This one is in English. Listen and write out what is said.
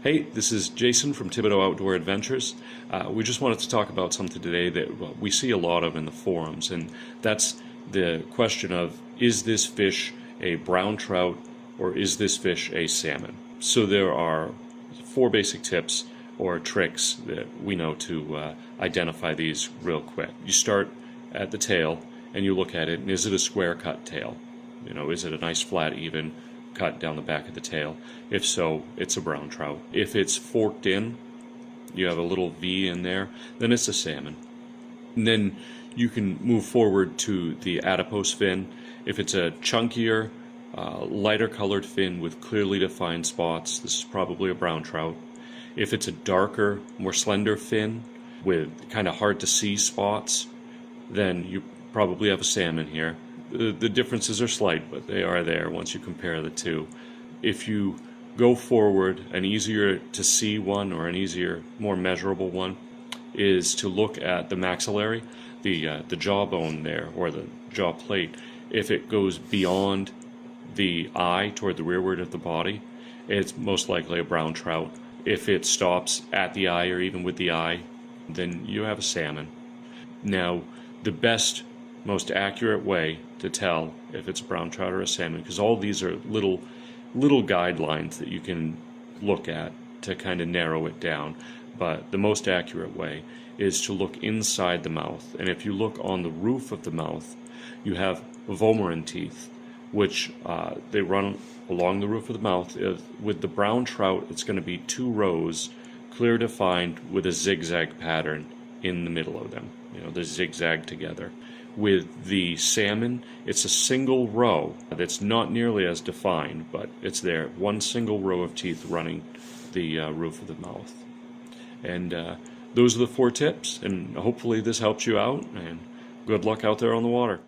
Hey, this is Jason from Thibodeau Outdoor Adventures. We just wanted to talk about something today that we see a lot of in the forums, and that's the question of, is this fish a brown trout or is this fish a salmon? So there are 4 basic tips or tricks that we know to identify these real quick. You start at the tail and you look at it, and is it a square cut tail? You know, is it a nice flat even cut down the back of the tail? If so, it's a brown trout. If it's forked in, you have a little V in there, then it's a salmon. And then you can move forward to the adipose fin. If it's a chunkier, lighter colored fin with clearly defined spots, this is probably a brown trout. If it's a darker, more slender fin with kind of hard to see spots, then you probably have a salmon here. The differences are slight, but they are there once you compare the two. If you go forward, an easier to see one, or an easier, more measurable one, is to look at the maxillary, the jawbone there, or the jaw plate. If it goes beyond the eye toward the rearward of the body, it's most likely a brown trout. If it stops at the eye or even with the eye, then you have a salmon. Now, the best, most accurate way to tell if it's a brown trout or a salmon, because all these are little guidelines that you can look at to kind of narrow it down, but the most accurate way is to look inside the mouth. And if you look on the roof of the mouth, you have vomeron teeth, which they run along the roof of the mouth. With the brown trout, it's going to be 2 rows, clear defined, with a zigzag pattern in the middle of them. You know, they zigzag together. With the salmon, it's a single row that's not nearly as defined, but it's there. 1 single row of teeth running the roof of the mouth. And those are the 4 tips, and hopefully this helps you out, and good luck out there on the water.